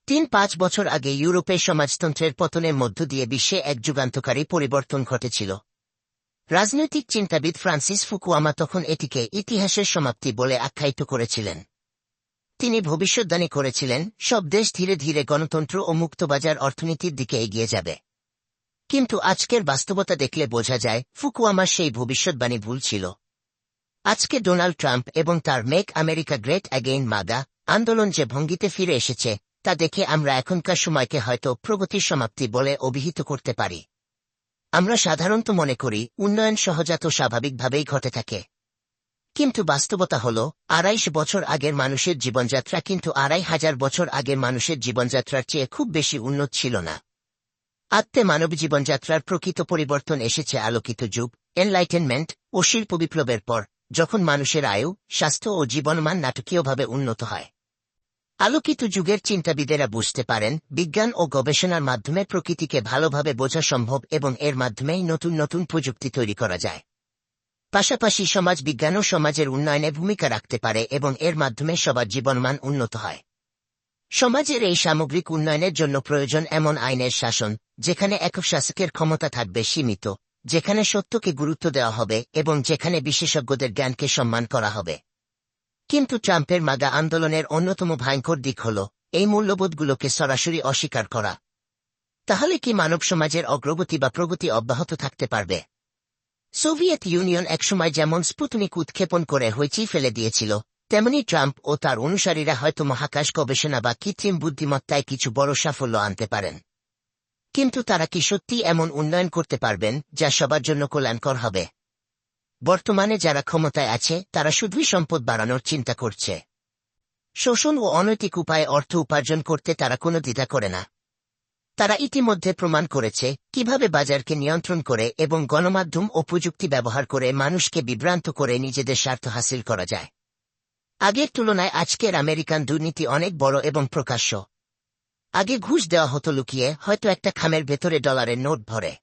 ৩-৫ বছর আগে ইউরোপে সমাজতন্ত্রের পতনের মধ্য দিয়ে বিশ্বে এক যুগান্তকারী পরিবর্তন ঘটেছিল। রাজনৈতিক চিন্তাবিদ ফ্রান্সিস ফুকুয়ামা তখন এটিকে ইতিহাসের সমাপ্তি বলে আখ্যায়িত করেছিলেন। তিনি ভবিষ্যদ্বাণী করেছিলেন, সব দেশ ধীরে ধীরে গণতন্ত্র ও মুক্তবাজার অর্থনীতির দিকে এগিয়ে যাবে। কিন্তু আজকের বাস্তবতা দেখলে বোঝা যায়, ফুকুয়ামার সেই ভবিষ্যদ্বাণী ভুল ছিল। আজকে ডোনাল্ড ট্রাম্প এবং তার মেক আমেরিকা গ্রেট অ্যাগেইন মাগা আন্দোলন যে ভঙ্গিতে ফিরে এসেছে, তা দেখে আমরা এখনকার সময়কে হয়তো প্রগতির সমাপ্তি বলে অভিহিত করতে পারি। আমরা সাধারণত মনে করি উন্নয়ন সহজাত স্বাভাবিকভাবেই ঘটে থাকে। কিন্তু বাস্তবতা হল, ২৫০ বছর আগের মানুষের জীবনযাত্রা কিন্তু ২৫০০ বছর আগের মানুষের জীবনযাত্রার চেয়ে খুব বেশি উন্নত ছিল না। আত্মে মানব জীবনযাত্রার প্রকৃত পরিবর্তন এসেছে আলোকিত যুগ, এনলাইটেনমেন্ট ও শিল্প বিপ্লবের পর, যখন মানুষের আয়ু, স্বাস্থ্য ও জীবনমান নাটকীয়ভাবে উন্নত হয়। আলোকিত যুগের চিন্তাবিদেরা বুঝতে পারেন, বিজ্ঞান ও গবেষণার মাধ্যমে প্রকৃতিকে ভালোভাবে বোঝা সম্ভব এবং এর মাধ্যমেই নতুন নতুন প্রযুক্তি তৈরি করা যায়। পাশাপাশি সমাজ বিজ্ঞানও সমাজের উন্নয়নে ভূমিকা রাখতে পারে এবং এর মাধ্যমে সবার জীবনমান উন্নত হয়। সমাজের এই সামগ্রিক উন্নয়নের জন্য প্রয়োজন এমন আইনের শাসন, যেখানে একক শাসকের ক্ষমতা থাকবে সীমিত, যেখানে সত্যকে গুরুত্ব দেওয়া হবে এবং যেখানে বিশেষজ্ঞদের জ্ঞানকে সম্মান করা হবে। কিন্তু ট্রাম্পের মাগা আন্দোলনের অন্যতম ভয়ঙ্কর দিক হল এই মূল্যবোধগুলোকে সরাসরি অস্বীকার করা। তাহলে কি মানব সমাজের অগ্রগতি বা প্রগতি অব্যাহত থাকতে পারবে? সোভিয়েত ইউনিয়ন একসময় যেমন স্পুতনিক উৎক্ষেপণ করে হইচই ফেলে দিয়েছিল, তেমনি ট্রাম্প ও তার অনুসারীরা হয়তো মহাকাশ গবেষণা বা কৃত্রিম বুদ্ধিমত্তায় কিছু বড় সাফল্য আনতে পারেন। কিন্তু তারা কি সত্যি এমন উন্নয়ন করতে পারবেন যা সবার জন্য কল্যাণকর হবে? বর্তমানে যারা ক্ষমতায় আছে তারা শুধুই সম্পদ বাড়ানোর চিন্তা করছে। শোষণ ও অনৈতিক উপায়ে অর্থ উপার্জন করতে তারা কোনো দ্বিধা করে না। তারা ইতিমধ্যে প্রমাণ করেছে কিভাবে বাজারকে নিয়ন্ত্রণ করে এবং গণমাধ্যম ও প্রযুক্তি ব্যবহার করে মানুষকে বিভ্রান্ত করে নিজেদের স্বার্থ হাসিল করা যায়। আগের তুলনায় আজকের আমেরিকান দুর্নীতি অনেক বড় এবং প্রকাশ্য। আগে ঘুষ দেওয়া হতো লুকিয়ে, হয়তো একটা খামের ভেতরে ডলারের নোট ভরে।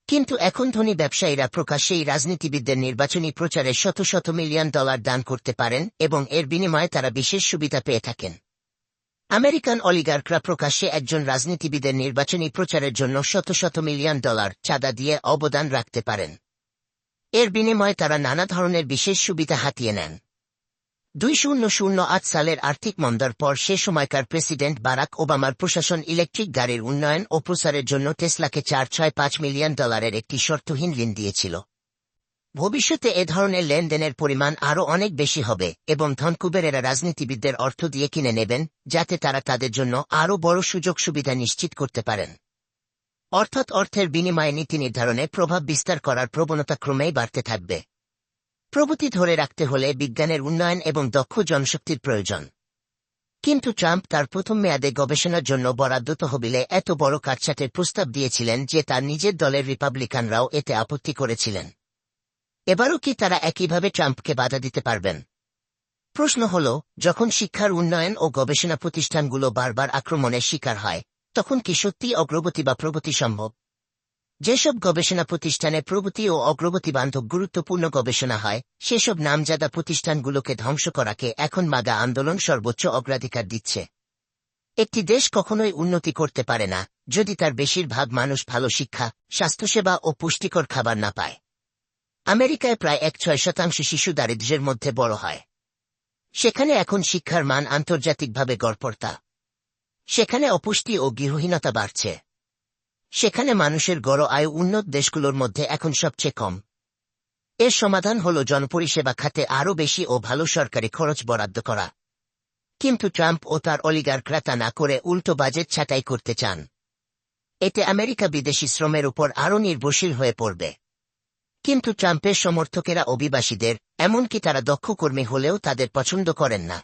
কিন্তু এখন ধনী ব্যবসায়ীরা প্রকাশ্যেই রাজনীতিবিদদের নির্বাচনী প্রচারে শত শত মিলিয়ন ডলার দান করতে পারেন এবং এর বিনিময়ে তারা বিশেষ সুবিধা পেয়ে থাকেন। আমেরিকান অলিগার্করা প্রকাশ্যে একজন রাজনীতিবিদের নির্বাচনী প্রচারের জন্য শত শত মিলিয়ন ডলার চাঁদা দিয়ে অবদান রাখতে পারেন। এর বিনিময়ে তারা নানা ধরনের বিশেষ সুবিধা হাতিয়ে নেন। ২০০৮ সালের আর্থিক মন্দার পর সে সময়কার প্রেসিডেন্ট বারাক ওবামার প্রশাসন ইলেকট্রিক গাড়ির উন্নয়ন ও প্রসারের জন্য টেসলাকে ৪৬৫ মিলিয়ন ডলারের একটি শর্তহীন ঋণ দিয়েছিল। ভবিষ্যতে এ ধরনের লেনদেনের পরিমাণ আরও অনেক বেশি হবে এবং ধনকুবেরেরা রাজনীতিবিদদের অর্থ দিয়ে কিনে নেবেন, যাতে তারা তাদের জন্য আরও বড় সুযোগ সুবিধা নিশ্চিত করতে পারেন। অর্থাৎ অর্থের বিনিময়ে নীতি নির্ধারণে প্রভাব বিস্তার করার প্রবণতা ক্রমেই বাড়তে থাকবে। প্রগতি ধরে রাখতে হলে বিজ্ঞানের উন্নয়ন এবং দক্ষ জনশক্তির প্রয়োজন। কিন্তু ট্রাম্প তার প্রথম মেয়াদে গবেষণার জন্য বরাদ্দ তহবিলে এত বড় কাটছাঁটের প্রস্তাব দিয়েছিলেন যে তার নিজের দলের রিপাবলিকানরাও এতে আপত্তি করেছিলেন। এবারও কি তারা একইভাবে ট্রাম্পকে বাধা দিতে পারবেন? প্রশ্ন হল, যখন শিক্ষার উন্নয়ন ও গবেষণা প্রতিষ্ঠানগুলো বারবার আক্রমণের শিকার হয়, তখন কি সত্যি অগ্রগতি বা প্রগতি সম্ভব? যেসব গবেষণা প্রতিষ্ঠানে প্রগতি ও অগ্রগতি বান্ধব গুরুত্বপূর্ণ গবেষণা হয়, সেসব নামজাদা প্রতিষ্ঠানগুলোকে ধ্বংস করাকে এখন মাগা আন্দোলন সর্বোচ্চ অগ্রাধিকার দিচ্ছে। একটি দেশ কখনোই উন্নতি করতে পারে না যদি তার বেশিরভাগ মানুষ ভালো শিক্ষা, স্বাস্থ্যসেবা ও পুষ্টিকর খাবার না পায়। আমেরিকায় প্রায় ৬% শিশু দারিদ্র্যের মধ্যে বড় হয়। সেখানে এখন শিক্ষার মান আন্তর্জাতিকভাবে গড়পড়তা। সেখানে অপুষ্টি ও গৃহহীনতা বাড়ছে। সেখানে মানুষের গড় আয়ু উন্নত দেশগুলোর মধ্যে এখন সবচেয়ে কম। এর সমাধান হল জনপরিষেবা খাতে আরও বেশি ও ভালো সরকারি খরচ বরাদ্দ করা। কিন্তু ট্রাম্প ও তার অলিগার্করা তা না করে উল্টো বাজেট ছাঁটাই করতে চান। এতে আমেরিকা বিদেশি শ্রমের উপর আরও নির্ভরশীল হয়ে পড়বে। কিন্তু ট্রাম্পের সমর্থকেরা অভিবাসীদের, এমনকি তারা দক্ষ কর্মী হলেও তাদের পছন্দ করেন না।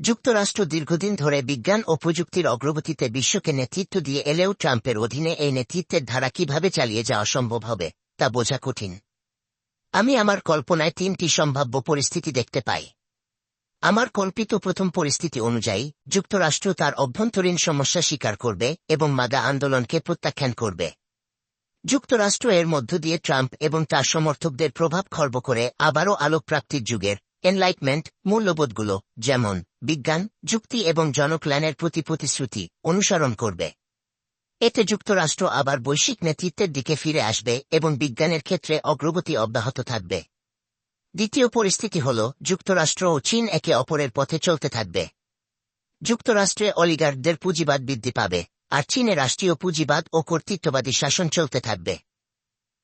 যুক্তরাষ্ট্র দীর্ঘদিন ধরে বিজ্ঞান ও প্রযুক্তির অগ্রগতিতে বিশ্বকে নেতৃত্ব দিয়ে এলেও ট্রাম্পের অধীনে এই নেতৃত্বের ধারা কিভাবে চালিয়ে যাওয়া সম্ভব হবে, তা বোঝা কঠিন। আমি আমার কল্পনায় ৩টি সম্ভাব্য পরিস্থিতি দেখতে পাই। আমার কল্পিত প্রথম পরিস্থিতি অনুযায়ী, যুক্তরাষ্ট্র তার অভ্যন্তরীণ সমস্যা স্বীকার করবে এবং মাগা আন্দোলনকে প্রত্যাখ্যান করবে। যুক্তরাষ্ট্র এর মধ্য দিয়ে ট্রাম্প এবং তার সমর্থকদের প্রভাব খর্ব করে আবারও আলোকপ্রাপ্তির যুগের, এনলাইটমেন্ট মূল্যবোধগুলো যেমন বিজ্ঞান যুক্তি এবং জনকল্যাণের প্রতি প্রতিশ্রুতি অনুসরণ করবে। এতে যুক্তরাষ্ট্র আবার বৈশ্বিক নেতৃত্বের দিকে ফিরে আসবে এবং বিজ্ঞানের ক্ষেত্রে অগ্রগতি অব্যাহত থাকবে। দ্বিতীয় পরিস্থিতি হল যুক্তরাষ্ট্র ও চীন একে অপরের পথে চলতে থাকবে। যুক্তরাষ্ট্রে অলিগার্কদের পুঁজিবাদ বৃদ্ধি পাবে, আর চীনে রাষ্ট্রীয় পুঁজিবাদ ও কর্তৃত্ববাদী শাসন চলতে থাকবে।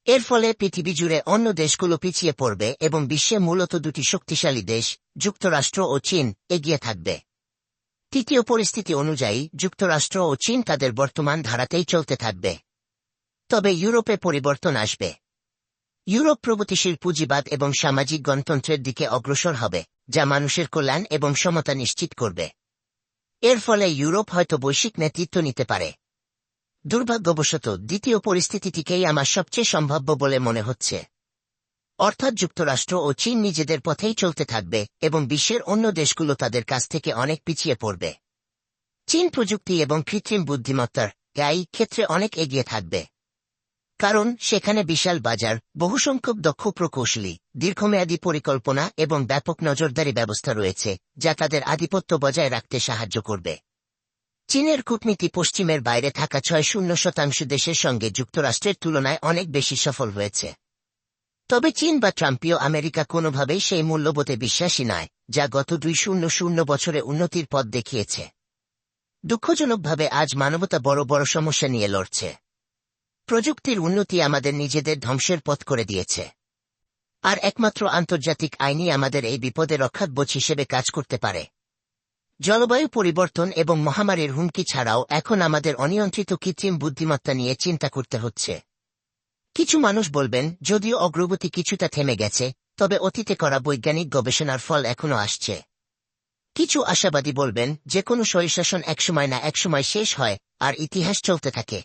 এর ফলে পৃথিবী জুড়ে অন্য দেশগুলো পিছিয়ে পড়বে এবং বিশ্বে মূলত দুটি শক্তিশালী দেশ, যুক্তরাষ্ট্র ও চীন, এগিয়ে থাকবে। তৃতীয় পরিস্থিতি অনুযায়ী যুক্তরাষ্ট্র ও চীন তাদের বর্তমান ধারাতেই চলতে থাকবে। তবে ইউরোপে পরিবর্তন আসবে। ইউরোপ প্রগতিশীল পুঁজিবাদ এবং সামাজিক গণতন্ত্রের দিকে অগ্রসর হবে, যা মানুষের কল্যাণ এবং সমতা নিশ্চিত করবে। এর ফলে ইউরোপ হয়তো বৈশ্বিক নেতৃত্ব নিতে পারে। দুর্ভাগ্যবশত দ্বিতীয় পরিস্থিতিটিকেই আমার সবচেয়ে সম্ভাব্য বলে মনে হচ্ছে। অর্থাৎ যুক্তরাষ্ট্র ও চীন নিজেদের পথেই চলতে থাকবে এবং বিশ্বের অন্য দেশগুলো তাদের কাছ থেকে অনেক পিছিয়ে পড়বে। চীন প্রযুক্তি এবং কৃত্রিম বুদ্ধিমত্তার এই ক্ষেত্রে অনেক এগিয়ে থাকবে, কারণ সেখানে বিশাল বাজার, বহুসংখ্যক দক্ষ প্রকৌশলী, দীর্ঘমেয়াদী পরিকল্পনা এবং ব্যাপক নজরদারি ব্যবস্থা রয়েছে, যা তাদের আধিপত্য বজায় রাখতে সাহায্য করবে। চীনের কূটনীতি পশ্চিমের বাইরে থাকা ৬০% দেশের সঙ্গে যুক্তরাষ্ট্রের তুলনায় অনেক বেশি সফল হয়েছে। তবে চীন বা ট্রাম্পীয় আমেরিকা কোনোভাবেই সেই মূল্যবোধে বিশ্বাসী নয়, যা গত ২০০ বছরে উন্নতির পথ দেখিয়েছে। দুঃখজনকভাবে আজ মানবতা বড় বড় সমস্যা নিয়ে লড়ছে। প্রযুক্তির উন্নতি আমাদের নিজেদের ধ্বংসের পথ করে দিয়েছে, আর একমাত্র আন্তর্জাতিক আইনই আমাদের এই বিপদে রক্ষাকবচ হিসেবে কাজ করতে পারে। জলবায়ু পরিবর্তন এবং মহামারীর হুমকি ছাড়াও এখন আমাদের অনিয়ন্ত্রিত কৃত্রিম বুদ্ধিমত্তা নিয়ে চিন্তা করতে হচ্ছে। কিছু মানুষ বলবেন, যদিও অগ্রগতি কিছুটা থেমে গেছে, তবে অতীতে করা বৈজ্ঞানিক গবেষণার ফল এখনো আসছে। কিছু আশাবাদী বলবেন, যে কোনো স্বৈরশাসন একসময় না একসময় শেষ হয়, আর ইতিহাস চলতে থাকে।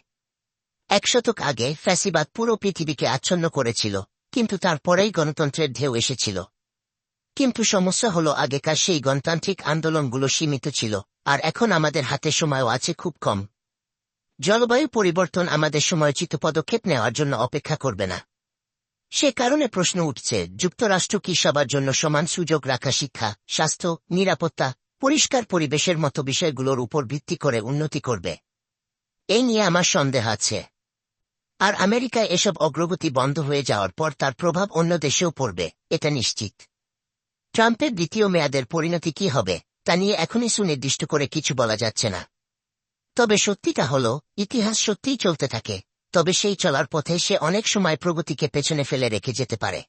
১ শতক আগে ফ্যাসিবাদ পুরো পৃথিবীকে আচ্ছন্ন করেছিল, কিন্তু তারপরেই গণতন্ত্রের ঢেউ এসেছিল। কিন্তু সমস্যা হল আগেকার সেই গণতান্ত্রিক আন্দোলনগুলো সীমিত ছিল, আর এখন আমাদের হাতে সময়ও আছে খুব কম। জলবায়ু পরিবর্তন আমাদের সময়োচিত পদক্ষেপ নেওয়ার জন্য অপেক্ষা করবে না। সে কারণে প্রশ্ন উঠছে, যুক্তরাষ্ট্র কি সবার জন্য সমান সুযোগ রাখা শিক্ষা, স্বাস্থ্য, নিরাপত্তা, পরিষ্কার পরিবেশের মতো বিষয়গুলোর উপর ভিত্তি করে উন্নতি করবে? এই নিয়ে আমার সন্দেহ আছে। আর আমেরিকায় এসব অগ্রগতি বন্ধ হয়ে যাওয়ার পর তার প্রভাব অন্য দেশেও পড়বে, এটা নিশ্চিত। ট্রাম্পের দ্বিতীয় মেয়াদের পরিণতি কি হবে, তা নিয়ে এখনই সুনির্দিষ্ট করে কিছু বলা যাচ্ছে না। তবে সত্যিটা হল, ইতিহাস সত্যিই চলতে থাকে, তবে সেই চলার পথে সে অনেক সময় প্রগতিকে পেছনে ফেলে রেখে যেতে পারে।